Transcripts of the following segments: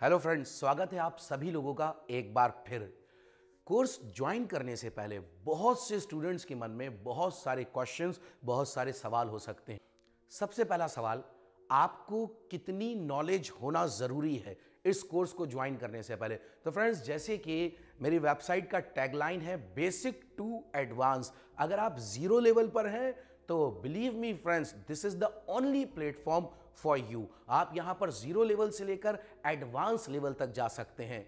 Hello friends, स्वागत है आप सभी लोगों का एक बार फिर। कोर्स ज्वाइन करने से पहले बहुत से स्टूडेंट्स के मन में बहुत सारे क्वेश्चंस, बहुत सारे सवाल हो सकते हैं। सबसे पहला सवाल, आपको कितनी नॉलेज होना ज़रूरी है इस कोर्स को ज्वाइन करने से पहले। तो फ्रेंड्स, जैसे कि मेरी वेबसाइट का टैगलाइन है बेसिक टू एडवांस। अगर आप जीरो लेवल पर हैं तो believe me friends, this is the only platform for you. आप यहां पर जीरो लेवल से लेकर एडवांस लेवल तक जा सकते हैं।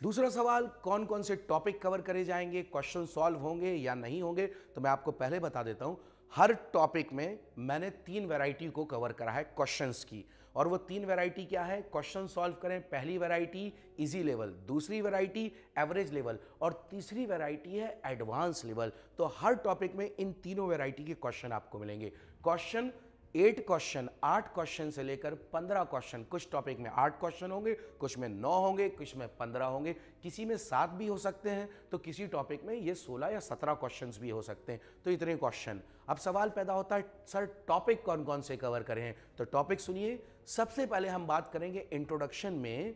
दूसरा सवाल, कौन कौन से टॉपिक कवर करे जाएंगे, क्वेश्चन सॉल्व होंगे या नहीं होंगे, तो मैं आपको पहले बता देता हूं। हर टॉपिक में मैंने 3 वैरायटी को कवर करा है क्वेश्चंस की, और वो 3 वैरायटी क्या है, क्वेश्चन सॉल्व करें। पहली वैरायटी इजी लेवल, दूसरी वैरायटी एवरेज लेवल और तीसरी वैरायटी है एडवांस लेवल। तो हर टॉपिक में इन तीनों वैरायटी के क्वेश्चन आपको मिलेंगे। क्वेश्चन 8 क्वेश्चन, 8 क्वेश्चन से लेकर 15 क्वेश्चन। कुछ टॉपिक में 8 क्वेश्चन होंगे, कुछ में 9 होंगे, कुछ में 15 होंगे, किसी में 7 भी हो सकते हैं, तो किसी टॉपिक में ये 16 या 17 क्वेश्चंस भी हो सकते हैं। तो इतने क्वेश्चन। अब सवाल पैदा होता है, सर टॉपिक कौन कौन से कवर करें हैं? तो टॉपिक सुनिए। सबसे पहले हम बात करेंगे इंट्रोडक्शन में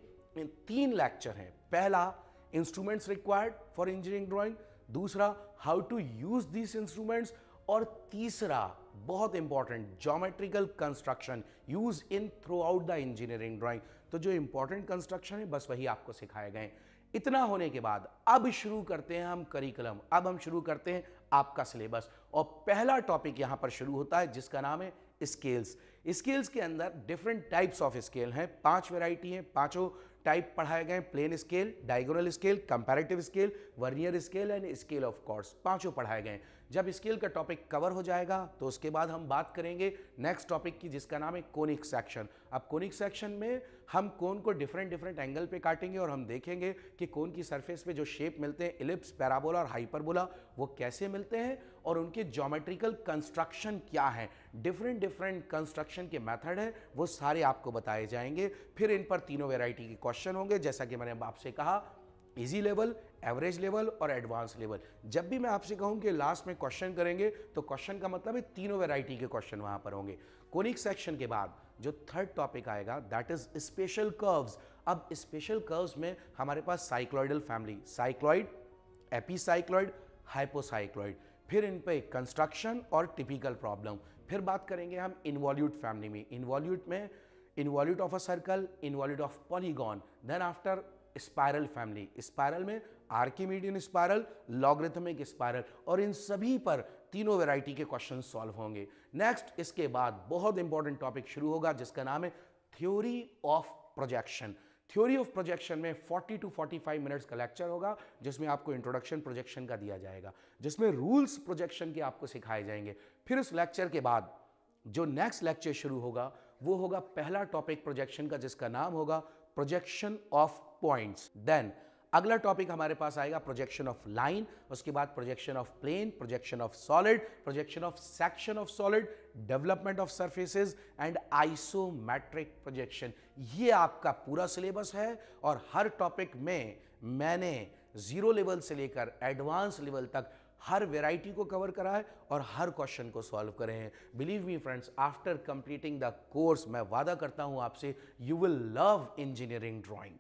3 लेक्चर हैं। पहला, instruments required for engineering drawing. दूसरा, how to use this instruments. और तीसरा, बहुत important, geometrical construction use in throughout the engineering drawing. तो जो इंपॉर्टेंट कंस्ट्रक्शन है बस वही आपको सिखाए गए। इतना होने के बाद अब शुरू करते हैं हम करिकुलम, अब हम शुरू करते हैं आपका सिलेबस। और पहला टॉपिक यहां पर शुरू होता है जिसका नाम है स्केल्स। स्केल्स के अंदर डिफरेंट टाइप्स ऑफ स्केल हैं, 5 वैरायटी हैं, पांचों टाइप पढ़ाए गए। Plain scale, diagonal scale, comparative scale, vernier scale and scale of chords, पांचों पढ़ाए गए। जब स्केल का टॉपिक कवर हो जाएगा तो उसके बाद हम बात करेंगे नेक्स्ट टॉपिक की जिसका नाम है कोनिक सेक्शन। अब कोनिक सेक्शन में हम कोन को डिफरेंट डिफरेंट एंगल पे काटेंगे और हम देखेंगे कि कोन की सरफेस पे जो शेप मिलते हैं, इलिप्स, पैराबोला और हाइपरबोला, वो कैसे मिलते हैं और उनके ज्योमेट्रिकल कंस्ट्रक्शन क्या है। डिफरेंट डिफरेंट कंस्ट्रक्शन के मेथड है, वो सारे आपको बताए जाएंगे। फिर इन पर तीनों वेराइटी के क्वेश्चन होंगे, जैसा कि मैंने आपसे कहा, इजी लेवल, एवरेज लेवल और एडवांस लेवल। जब भी मैं आपसे कहूं कि लास्ट में क्वेश्चन करेंगे तो क्वेश्चन का मतलब है तीनों वैरायटी के क्वेश्चन वहां पर होंगे। कोनिक सेक्शन के बाद जो थर्ड टॉपिक आएगा दैट इज स्पेशल कर्व्स। अब स्पेशल कर्व्स में हमारे पास साइक्लॉइडल फैमिली, साइक्लॉइड, एपीसाइक्लॉइड, हाइपोसाइक्लॉइड, फिर इन पे कंस्ट्रक्शन और टिपिकल प्रॉब्लम। फिर बात करेंगे हम इन्वॉल्यूट फैमिली में, इन्वॉल्यूट में involute of a circle, involute of polygon. Then after spiral family, spiral में आर्किमीडियन स्पाइरल, लॉगरिथमिक स्पाइरल, और इन सभी पर तीनों वैरायटी के क्वेश्चन सॉल्व होंगे। नेक्स्ट इसके बाद बहुत इंपॉर्टेंट टॉपिक शुरू होगा जिसका नाम है theory of projection. Theory of projection में 40 to 45 मिनट्स का लेक्चर होगा जिसमें आपको इंट्रोडक्शन प्रोजेक्शन का दिया जाएगा, जिसमें रूल्स प्रोजेक्शन के आपको सिखाए जाएंगे। फिर उस लेक्चर के बाद जो नेक्स्ट लेक्चर शुरू होगा वो होगा पहला टॉपिक प्रोजेक्शन का जिसका नाम होगा प्रोजेक्शन ऑफ पॉइंट्स। देन अगला टॉपिक हमारे पास आएगा प्रोजेक्शन ऑफ लाइन, उसके बाद projection of plane, projection of solid, projection of section of solid, development of surfaces and isometric projection. ये आपका पूरा सिलेबस है और हर टॉपिक में मैंने जीरो लेवल से लेकर एडवांस लेवल तक हर वैरायटी को कवर करा है और हर क्वेश्चन को सॉल्व करे हैं। Believe me friends, after completing the course मैं वादा करता हूं आपसे, you will love engineering drawing.